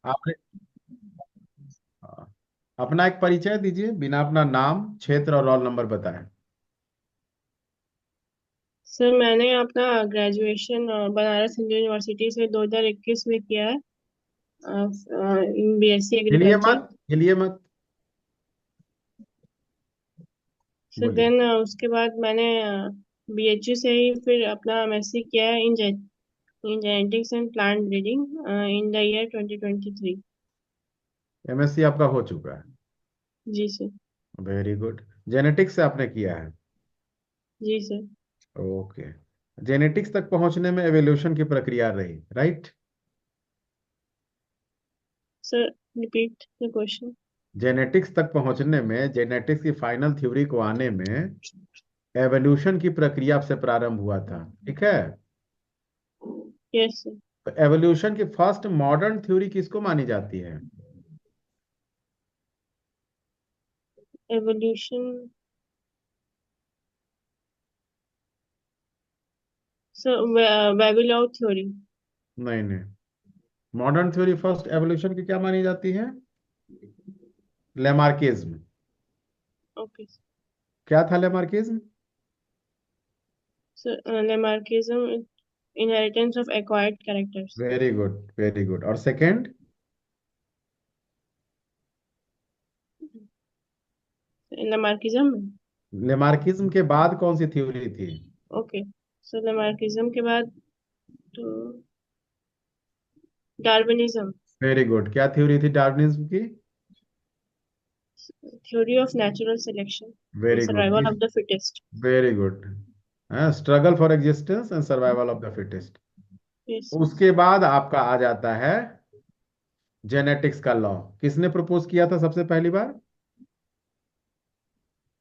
आपने हाँ, अपना एक परिचय दीजिए बिना अपना नाम क्षेत्र और रोल नंबर बताएं। सर मैंने अपना ग्रेजुएशन बनारस हिंदू यूनिवर्सिटी से 2021 में किया है, इन बीएससी हिलिए एग्रीकल्चर। मत, हिलिए मत, सर बोलिए। देन उसके बाद मैंने बीएचयू से ही फिर अपना एमएससी किया है in genetics and plant breeding in the year 2023। MSc आपका हो चुका है। जी सर। Very good. जेनेटिक्स से आपने किया है। जी सर। ओके। जेनेटिक्स तक पहुंचने में एवोल्यूशन की प्रक्रिया रही, right? Sir repeat the question. Genetics तक पहुंचने में, जेनेटिक्स की फाइनल थ्योरी को आने में एवोल्यूशन की प्रक्रिया से प्रारंभ हुआ था, ठीक है? Yes sir. तो एवोल्यूशन की फर्स्ट मॉडर्न थ्योरी किसको मानी जाती है? एवोल्यूशन। Sir Vavilov theory. नहीं नहीं, मॉडर्न थ्योरी फर्स्ट एवोल्यूशन की क्या मानी जाती है? लेमार्किज्म। ओके क्या था Lamarckism? Sir. Lamarckism, inheritance of acquired characters. Very good, very good. और सेकंड? लेमार्किज्म में। लेमार्किज्म के बाद कौन सी थ्योरी थी? ओके सो लेमार्किज्म के बाद तो डार्विनिज्म, वेरी गुड। क्या थ्योरी थी डार्विनिज्म की? Theory of natural selection and very good. Survival of the fittest. Very good. Struggle for existence and survival of the fittest. Yes उसके बाद आपका आ जाता है जेनेटिक्स का लॉ। किसने प्रपोज किया था सबसे पहली बार?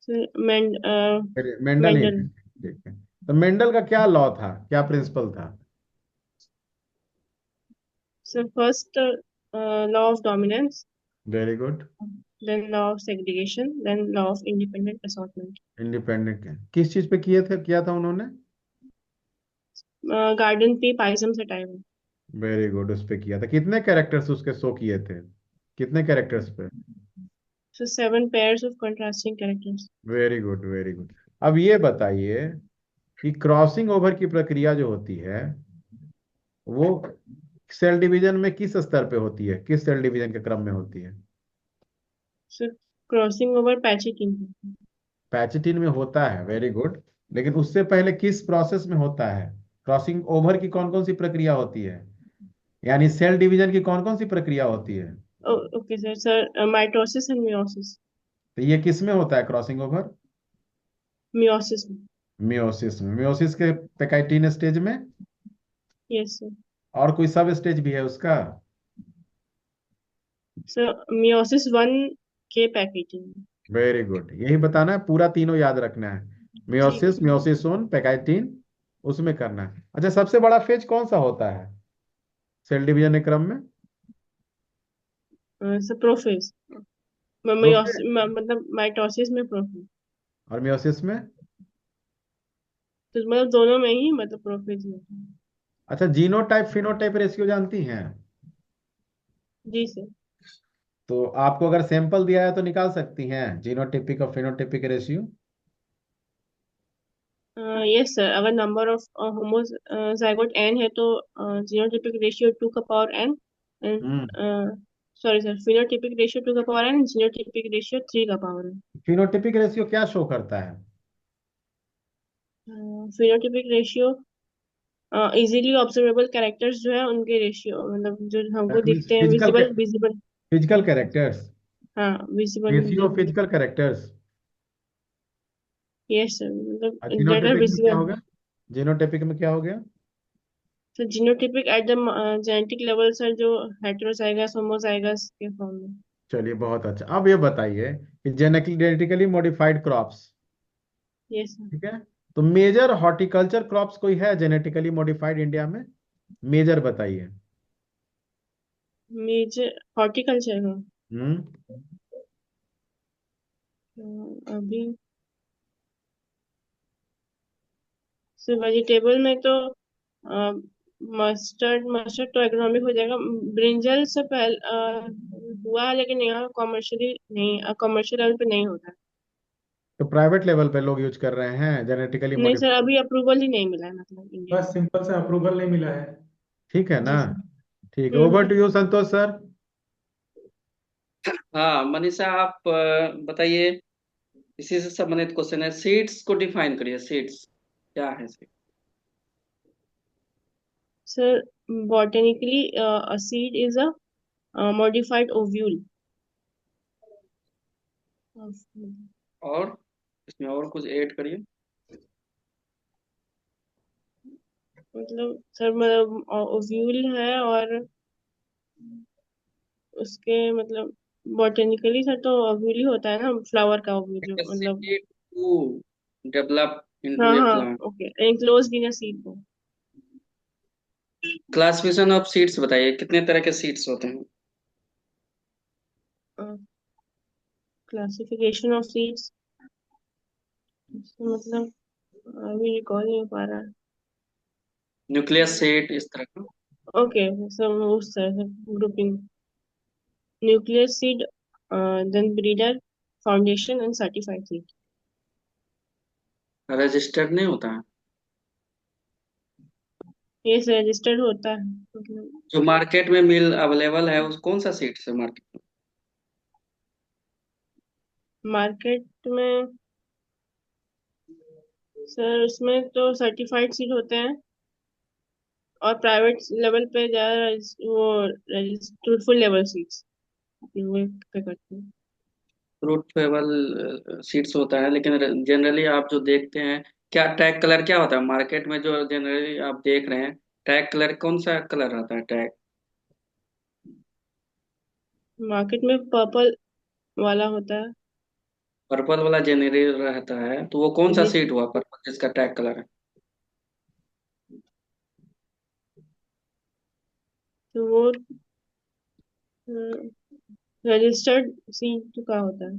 सर। मेंडल ही मेंडल। ने। ठीक है। तो मेंडल का क्या लॉ था, क्या प्रिंसिपल था? Sir first law of dominance, very good. Then law of segregation, then law of independent assortment. Independent किस चीज पे किया था उन्होंने? Garden pea Pisum sativum. Very good, उस पे किया था। कितने कैरेक्टर्स उसके शो किए थे? कितने कैरेक्टर्स पे? सो 7 pairs of contrasting characters. Very good, very good. अब ये बताइए कि क्रॉसिंग ओवर की प्रक्रिया जो होती है वो सेल डिवीजन में किस स्तर पे होती है, किस सेल डिवीजन के क्रम में होती है? Sir crossing over pachytene. Pachytene में होता है, वेरी गुड। लेकिन उससे पहले किस प्रोसेस में होता है? क्रॉसिंग ओवर की कौन कौन सी प्रक्रिया होती है, यानी सेल डिवीजन की कौन कौन सी प्रक्रिया होती है? Okay sir. Sir mitosis and meiosis. तो ये किस में होता है क्रॉसिंग ओवर? मियोसिस में। मियोसिस में। मियोसिस के पेकाइटिन स्टेज में। Yes sir. और कोई सब स्टेज भी है उसका? सर मियोसिस वन के पैकेजिंग। वेरी गुड, यही बताना है, पूरा तीनों याद रखना है। ठीक है मियोसिस, सर। मियोसिस वन, पेकाइटिन, उसमें करना है। अच्छा, सबसे बड़ा फेज कौन सा होता है सेल डिवीजन के क्रम में? Sir prophase. प्रोफेज। मतलब माइटोसिस में प्रोफेज। और मियोसिस में? तो मतलब दोनों में ही मतलब प्रोफेज में। अच्छा, जीनोटाइप फिनोटाइप रेशियो जानती हैं? जी सर। तो आपको अगर सैंपल दिया है तो निकाल सकती हैं जीनोटिपिक और फिनोटिपिक रेशियो। यस सर, अगर नंबर ऑफ होमोजाइगोट एन है तो जीनोटिपिक रेशियो 2 का पावर एन। हम्म। सॉरी सर, फिनोटिपिक रेशियो 2 का पावर एन, जीनोटिपिक रेशियो 3 का पावर एन। फिनोटिपिक रेशियो क्या शो करता है? Phenotypic ratio easily observable characters जो है उनके रेशियो, मतलब जो हमको दैट मीन्स दिखते हैं, physical, visible visible. Physical characters. हाँ visible ratio of visible. Physical characters. Yes sir, मतलब और दैट आर जीनोटिपिक में क्या विजिबल। होगा? जीनोटिपिक में क्या हो गया? तो genotypic at the genetic level sir, जो हेटेरोजाइगस होमोजाइगस के फॉर्म में। चलिए, बहुत अच्छा। अब ये बताइए कि genetically modified crops, yes sir. ठीक है, तो मेजर हॉर्टिकल्चर क्रॉप्स कोई है जेनेटिकली मॉडिफाइड इंडिया में? मेजर बताइए। मेजर हॉर्टिकल्चर में। हम्म। अभी सर वेजिटेबल में तो मस्टर्ड मस्टर्ड तो इकोनॉमिक हो जाएगा। ब्रिंजल से पहले हुआ है, लेकिन यहाँ कॉमर्शियली नहीं, कॉमर्शियल लेवल पे नहीं होता। तो प्राइवेट लेवल पे लोग यूज कर रहे हैं जेनेटिकली नहीं सर, मॉडिफाइड। अभी अप्रूवल ही नहीं मिला है, मतलब इंडिया बस में। सिंपल से अप्रूवल नहीं मिला है। ठीक है ना। जी सर। ठीक है, over to hmm. You Santosh sir. हाँ मनीषा, आप बताइए। इसी से संबंधित क्वेश्चन है, सीड्स को डिफाइन करिए। सीड्स क्या है? Seed sir, botanically a seed is a modified ovule of- और इसमें और कुछ ऐड करिए। मतलब सर, मतलब ओव्यूल है, और उसके मतलब बॉटेनिकली सर तो ओव्यूल ही होता है ना, फ्लावर का ओव्यूल जो मतलब। कैपेसिटी टू डेवलप इनटू हाँ ए हाँ। Plant. Okay, enclosed in a seed को। क्लासिफिकेशन ऑफ सीड्स बताइए, कितने तरह के सीड्स होते हैं? क्लासिफिकेशन ऑफ सीड्स मतलब अभी रिकॉल नहीं हो पा रहा है। न्यूक्लियस सीड इस तरह का। ओके, सब उस तरह से grouping: nucleus seed, then breeder, foundation and certified seed. Registered नहीं होता है? ये रजिस्टर्ड होता है मतलब। जो मार्केट में मिल अवेलेबल है, उस कौन सा सीड्स है मार्केट में? मार्केट में सर, उसमें तो सर्टिफाइड सीड होते हैं, और प्राइवेट लेवल पे ज्यादा वो फ्रूटफुल लेवल सीड्स वो पे करते हैं। फ्रूटेबल सीड्स होता है, लेकिन जनरली आप जो देखते हैं, क्या टैग कलर क्या होता है मार्केट में जो जनरली आप देख रहे हैं? टैग कलर कौन सा कलर रहता है? टैग मार्केट में पर्पल वाला होता है। पर्पल वाला जनरली रहता है, तो वो कौन सा जी। सीड हुआ पर्पल जिसका टैग कलर है? तो वो रजिस्टर्ड सीड का होता है।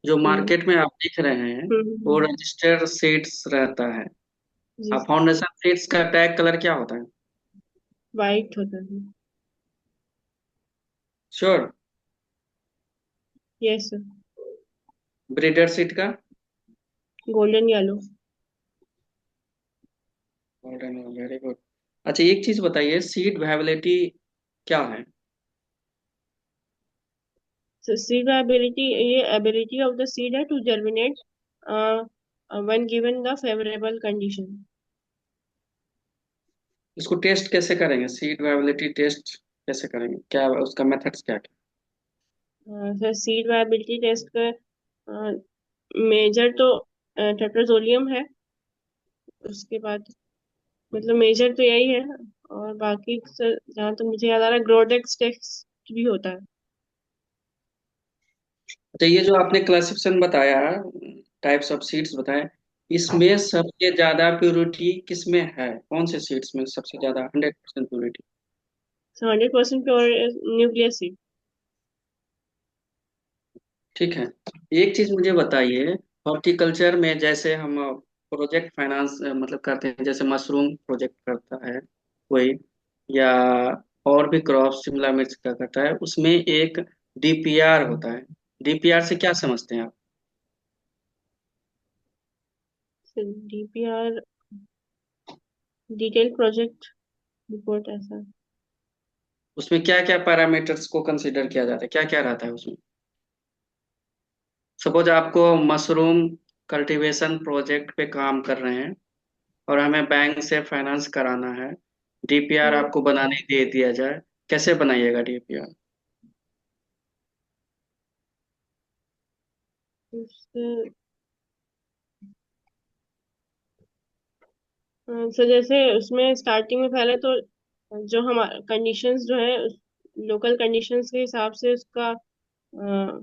जो हम्म। मार्केट में आप दिख रहे हैं, वो हम्म। रजिस्टर्ड सीड्स रहता है। जी अब सर। फाउंडेशन सीड्स का टैग कलर क्या होता है? वाइट होता है। Sure? Yes sir. Breeder seed का? Golden yellow. Very good. अच्छा, एक चीज बताइए, सीड वाइबिलिटी क्या है? सीड एबिलिटी, ये एबिलिटी ऑफ द सीड है to germinate when given the favorable condition। इसको टेस्ट कैसे करेंगे? सीड वाइबिलिटी टेस्ट कैसे करेंगे? क्या उसका मेथड्स क्या क्या? सर, सीड वायबिलिटी टेस्ट का मेजर तो टेट्राजोलियम है। उसके बाद मतलब मेजर तो यही है। और बाकी सर, जहाँ तक मुझे याद आ रहा है, ग्रोडेक्स टेस्ट भी होता है। अच्छा, ये जो आपने क्लासिफिकेशन बताया, टाइप्स ऑफ सीड्स बताए, इसमें सबसे ज्यादा प्योरिटी किसमें है? कौन से सीड्स में सबसे ज्यादा 100% प्योरिटी? 100% pure nucleus seed. ठीक है। एक चीज मुझे बताइए, हॉर्टिकल्चर में जैसे हम प्रोजेक्ट फाइनेंस मतलब करते हैं, जैसे मशरूम प्रोजेक्ट करता है कोई, या और भी क्रॉप शिमला मिर्च का करता है, उसमें एक डीपीआर होता है। डीपीआर से क्या समझते हैं आप? डीपीआर, डिटेल प्रोजेक्ट रिपोर्ट ऐसा। उसमें क्या क्या पैरामीटर्स को कंसीडर किया जाता है? क्या क्या रहता है उसमें? सपोज आपको मशरूम कल्टीवेशन प्रोजेक्ट पे काम कर रहे हैं, और हमें बैंक से फाइनेंस कराना है, डीपीआर हम्म। आपको बनाने दे दिया जाए, कैसे बनाइएगा डीपीआर? उससे तो जैसे उसमें स्टार्टिंग में पहले तो जो हमारे कंडीशंस जो है, लोकल कंडीशंस के हिसाब से उसका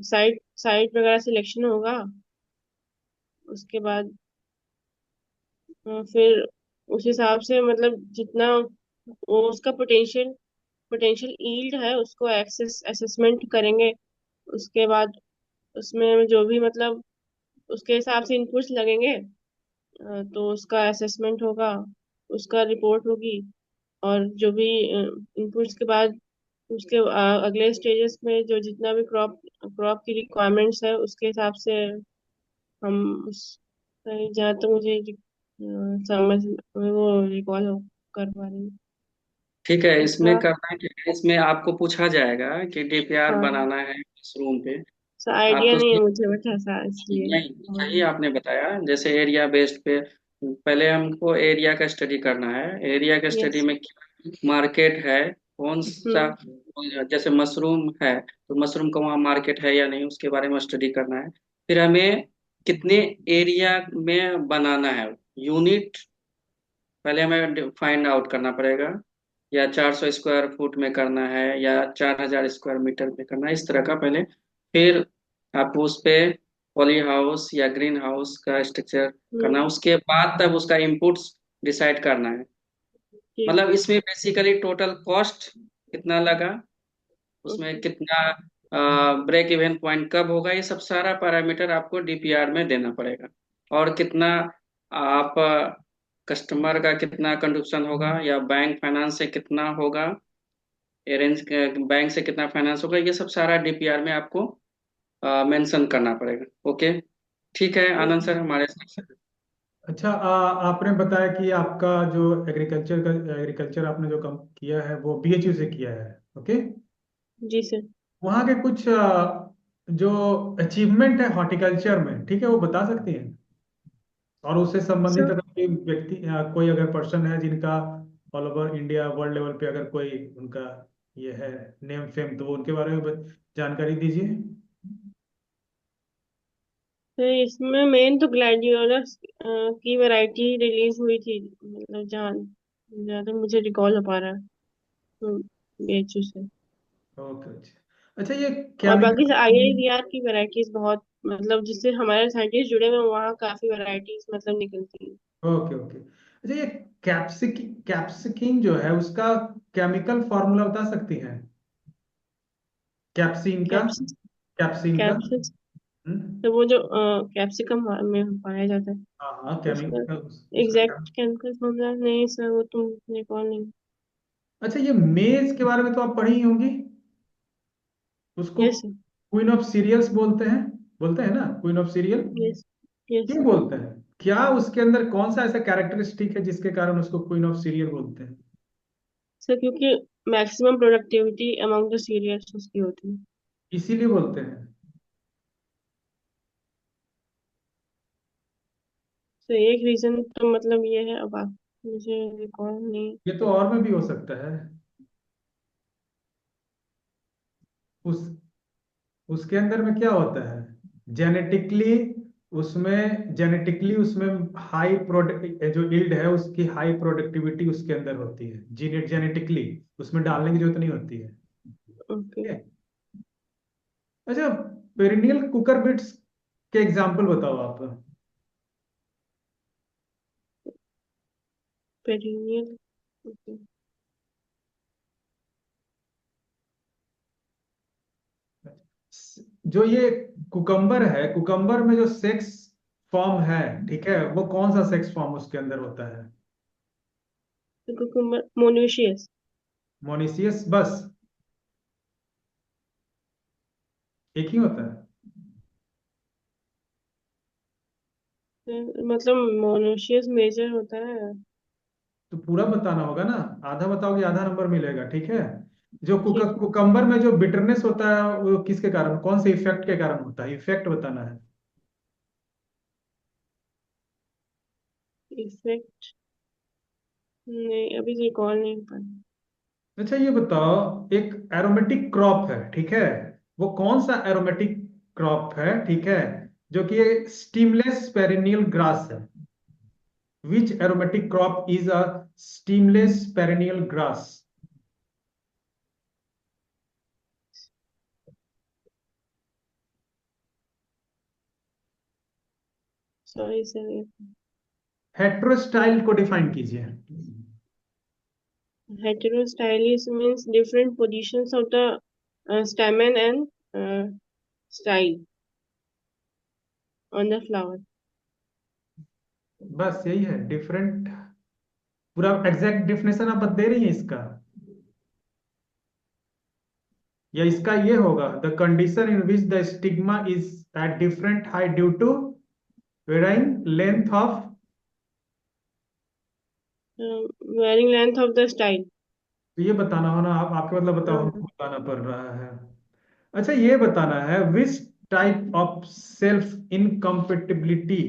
साइट साइट वगैरह सिलेक्शन होगा। उसके बाद फिर उस हिसाब से मतलब जितना वो उसका पोटेंशियल पोटेंशियल ईल्ड है, उसको एक्सेस असेसमेंट करेंगे। उसके बाद उसमें जो भी मतलब उसके हिसाब से इनपुट्स लगेंगे, तो उसका असेसमेंट होगा, उसका रिपोर्ट होगी। और जो भी इनपुट्स के बाद उसके अगले स्टेजेस में जो जितना भी क्रॉप क्रॉप की रिक्वायरमेंट्स है उसके हिसाब से हम उस जहाँ तक मुझे समझ वो रिकॉल कर पा रही हूँ। ठीक है, इसमें उसका करना क्या है, इसमें आपको पूछा जाएगा कि डीपीआर हाँ, बनाना है मशरूम पे। आप आइडिया तो नहीं है मुझे बट ऐसा इसलिए। नहीं, हाँ। सही आपने बताया, जैसे एरिया बेस्ड पे पहले हमको एरिया का स्टडी करना है। एरिया का स्टडी यस। में क्या मार्केट है, कौन सा, हम्म। जैसे मशरूम है तो मशरूम का वहाँ मार्केट है या नहीं, उसके बारे में स्टडी करना है। फिर हमें कितने एरिया में बनाना है यूनिट, पहले हमें फाइंड आउट करना पड़ेगा। या 400 स्क्वायर फुट में करना है या 4000 स्क्वायर मीटर में करना है, इस तरह का पहले। फिर आपको उस पे पॉली हाउस या ग्रीन हाउस का स्ट्रक्चर करना है, हम्म। उसके बाद तब उसका इनपुट्स डिसाइड करना है। ठीक। मतलब इसमें बेसिकली टोटल कॉस्ट कितना लगा, उसमें ओके। कितना ब्रेक इवन पॉइंट कब होगा, ये सब सारा पैरामीटर आपको डीपीआर में देना पड़ेगा। और कितना आप कस्टमर का कितना कंट्रीब्यूशन होगा या बैंक फाइनेंस से कितना होगा, अरेंज बैंक से कितना फाइनेंस होगा, ये सब सारा डीपीआर में आपको मेंशन करना पड़ेगा। ओके, ठीक है आनंद ओके। सर, हमारे साथ। अच्छा, आपने बताया कि आपका जो एग्रीकल्चर आपने जो काम किया है वो बीएचयू से किया है। ओके। जी सर। वहाँ के कुछ जो अचीवमेंट है हॉर्टिकल्चर में, ठीक है, वो बता सकती हैं? और उससे संबंधित सर अगर कोई व्यक्ति कोई अगर पर्सन है जिनका all over India world level पे अगर कोई उनका ये है नेम फेम, तो वो उनके बारे में जानकारी दीजिए। सर इसमें मेन तो ग्लैडियोलस की वैरायटी रिलीज हुई थी, मतलब जहाँ जहाँ तक मुझे रिकॉल हो पा रहा है बेचू से। ओके। अच्छा अच्छा, ये और बाकी केमिकल। आईआईवीआर की वैरायटीज बहुत, मतलब जिससे हमारे साइंटिस्ट जुड़े हुए हैं, वहाँ काफी वैरायटीज मतलब निकलती है। Okay okay. अच्छा, ये कैप्सिकिन जो है उसका केमिकल फॉर्मूला बता सकती हैं? कैप्सिन का। कैप्सिस। कैप्सिन का। कैप्सिस। हम्म। तो वो जो कैप्सिकम में पाया जाता है, हाँ हाँ, उसका केमिकल उसका। एग्जैक्ट केमिकल फॉर्मूला नहीं सर, वो तुम रिकॉल नहीं। अच्छा, ये मेज के बारे में तो आप पढ़ी ही होंगी। उसको यस। क्वीन ऑफ सीरियल्स बोलते हैं ना, queen of serial. Yes. Yes. क्यों बोलते हैं? क्या उसके अंदर कौन सा ऐसा कैरेक्टरिस्टिक है जिसके कारण उसको क्वीन ऑफ सीरियल बोलते हैं? सर क्योंकि maximum productivity among the serials उसकी होती है। इसीलिए बोलते हैं। तो एक रीजन तो मतलब ये है, अब आप मुझे रिकॉल नहीं। ये तो और में भी हो सकता है। उस उसके अंदर में क्या होता है? जेनेटिकली जेनेटिकली उसमें हाई प्रोडक्ट जो यील्ड है उसकी हाई प्रोडक्टिविटी उसके अंदर होती है। जेनेटिकली उसमें डालने की जरूरत नहीं होती है। ओके। ठीक है। अच्छा, पेरिनियल कुकर बिट्स के एग्जांपल बताओ आप। पेरिनियल। ओके। जो ये कुकम्बर है, कुकम्बर में जो सेक्स फॉर्म है, ठीक है, वो कौन सा सेक्स फॉर्म उसके अंदर होता है? Cucumber monoecious. मोनिसियस बस? एक ही होता है? मतलब मोनोशियस मेजर होता है। तो पूरा बताना होगा ना। आधा बताओगे आधा नंबर मिलेगा, ठीक है। जो ठीक है। कुकम्बर में जो बिटरनेस होता है वो किसके कारण, कौन से इफेक्ट के कारण होता है? इफेक्ट बताना है। इफेक्ट नहीं, अभी रिकॉल नहीं कर। अच्छा, ये बताओ, एक एरोमेटिक क्रॉप है, ठीक है, वो कौन सा एरोमेटिक क्रॉप है, ठीक है, जो कि स्टीमलेस पेरिनियल ग्रास है? Which aromatic crop is a stemless perennial grass? Sorry sir. Heterostyle को डिफाइन कीजिए। Heterostylus means different positions of the stamen and style on the flower. बस यही है डिफरेंट पूरा एग्जैक्ट डेफिनेशन आप दे रही हैं इसका, या इसका ये होगा, the condition in which the stigma is at different height due to varying length of. Varying length of the style. तो ये बताना हो ना, आप आपके मतलब बताओ, हमको बताना पड़ रहा है। अच्छा ये बताना है, which type of self incompatibility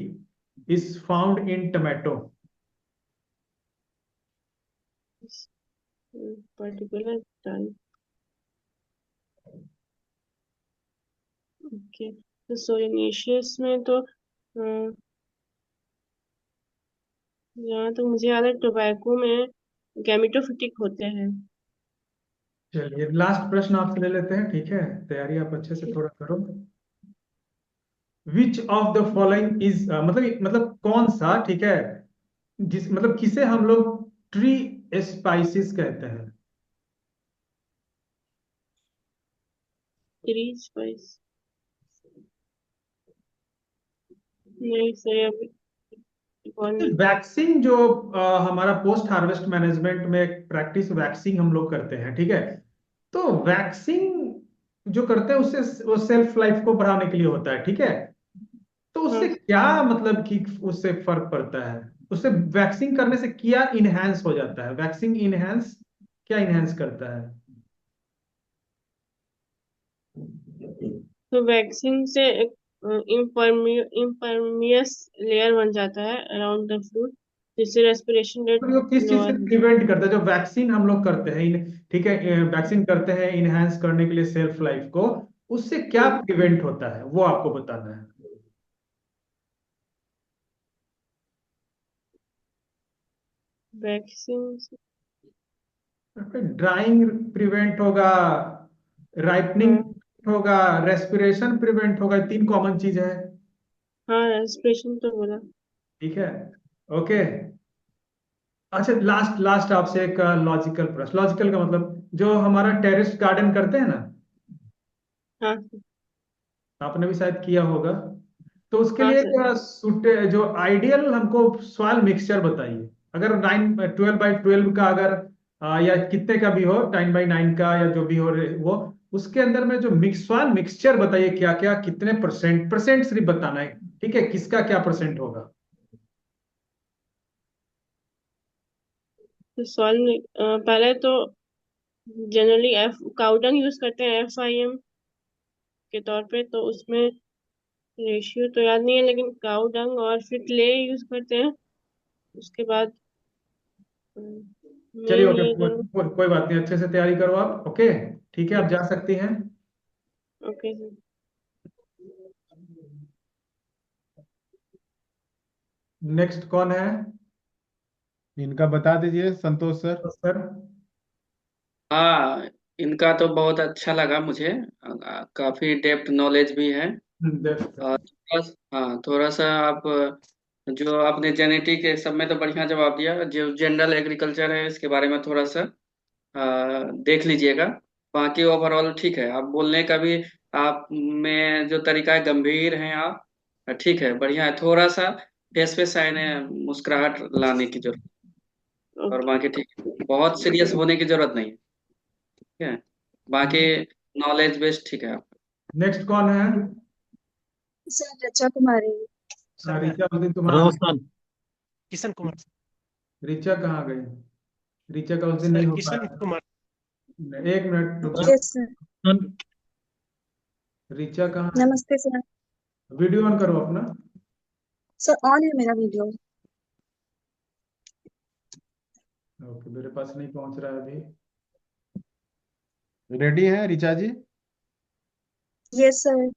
is found in tomato. Particular type. Okay, तो सोलिनेशियस में तो जहाँ तक मुझे याद है टोबैको में गैमेटोफिटिक होते हैं। चलिए लास्ट प्रश्न आपसे ले लेते हैं, ठीक है, तैयारी आप अच्छे से ठीक। थोड़ा करो। Which of the following is, मतलब कौन सा, ठीक है, जिस मतलब किसे हम लोग ट्री स्पाइसिस कहते हैं। Three spice. नहीं सर, अभी कौन नहीं। वैक्सिंग जो हमारा पोस्ट हार्वेस्ट मैनेजमेंट में एक प्रैक्टिस वैक्सिंग हम लोग करते हैं, ठीक है, तो वैक्सिंग जो करते हैं उससे वो सेल्फ लाइफ को बढ़ाने के लिए होता है, ठीक है, तो उससे हाँ, क्या मतलब कि उससे फर्क पड़ता है, उससे वैक्सिंग करने से क्या इनहेंस हो जाता है, वैक्सिंग इनहेंस क्या इनहेंस करता है। तो वैक्सीन से एक इम्परमियस लेयर बन जाता है अराउंड द फ्रूट, जिससे रेस्पिरेशन रेट तो वो किस चीज से लोअर हो जाता प्रिवेंट करता है, जो वैक्सीन हम लोग करते हैं ठीक है, वैक्सीन करते हैं इनहेंस करने के लिए सेल्फ लाइफ को, उससे क्या है। प्रिवेंट होता है वो आपको बताना है। वैक्सीन से। ड्राइंग प्रिवेंट होगा, राइपनिंग हाँ। होगा, रेस्पिरेशन प्रिवेंट होगा, तीन कॉमन चीज है, हाँ, रेस्पिरेशन तो बोला। ठीक है, ओके। अच्छा लास्ट लास्ट आपसे एक लॉजिकल प्रश्न, लॉजिकल का मतलब जो हमारा टेरेस गार्डन करते हैं ना, हाँ। आपने भी शायद किया होगा, तो उसके हाँ लिए सर। सूटे जो आइडियल हमको सॉइल मिक्सचर बताइए, अगर 9 12 by 12 का अगर या कितने का भी हो, 9 by 9 का या जो भी हो वो, उसके अंदर में जो सॉइल मिक्सचर बताइए, क्या क्या कितने परसेंट, परसेंट सिर्फ बताना है, ठीक है, किसका क्या परसेंट होगा। तो सॉल्व पहले तो जनरली एफ काउडंग यूज करते हैं FIM के तौर पे, तो उसमें रेशियो तो याद नहीं है, लेकिन काउडंग और फिर क्ले यूज करते हैं। उसके बाद चलिए मेन ओके, ये दोनों। कोई बात नहीं, अच्छे से तैयारी करो आप, ओके, ठीक है, आप ठीक। जा सकती हैं। Okay sir. नेक्स्ट कौन है। इनका बता दीजिए संतोष सर। तो सर, हाँ, इनका तो बहुत अच्छा लगा मुझे, काफी डेप्थ नॉलेज भी है। देख, और हाँ, थोड़ा सा आप जो आपने जेनेटिक सब में तो बढ़िया जवाब दिया, जो जनरल एग्रीकल्चर है इसके बारे में थोड़ा सा देख लीजिएगा। बाकी ओवरऑल ठीक है, आप बोलने का भी, आप में जो तरीका है गंभीर हैं आप, ठीक है, बढ़िया है, थोड़ा सा फेस पे साइन है, मुस्कुराहट लाने की जरूरत। और ओके। बाकी ठीक है, बहुत सीरियस होने की जरूरत नहीं है, ठीक है, बाकी नॉलेज बेस्ड ठीक है आप। नेक्स्ट कौन है। सर रचा कुमारी। हाँ, सर मैं ऋचा उस दिन तुम्हारा रोशन किशन कुमार। ऋचा कहाँ गई, ऋचा का उस दिन नहीं सर हो किशन पाया। कुमार। एक मिनट रुक जाओ, यस सर। ऋचा कहाँ है, नमस्ते सर। वीडियो ऑन करो अपना। सर ऑन है मेरा वीडियो। ओके, मेरे पास नहीं पहुंच रहा है अभी। रेडी है ऋचा जी? Yes sir.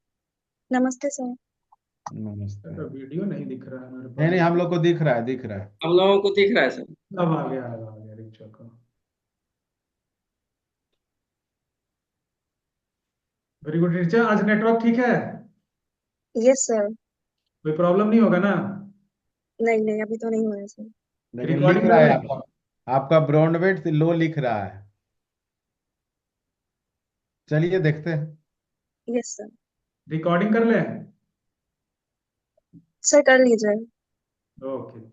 नमस्ते सर। नमस्ते। तो वीडियो नहीं दिख रहा है मेरे नहीं पास। नहीं, हम लोग को दिख रहा है, दिख रहा है। हम लोगों को दिख रहा है सर। अब आ गया, अब आ गया ऋचा का। वेरी गुड ऋचा, आज नेटवर्क ठीक है, यस सर। कोई प्रॉब्लम नहीं होगा ना। नहीं नहीं, अभी तो नहीं हुआ है सर। लेकिन लिख रिकॉर्डिंग रहा कर है ले, आपका, आपका ब्रॉडबैंड लो लिख रहा है। चलिए देखते हैं। Yes sir. रिकॉर्डिंग कर ले। सर कर लीजिए। ओके।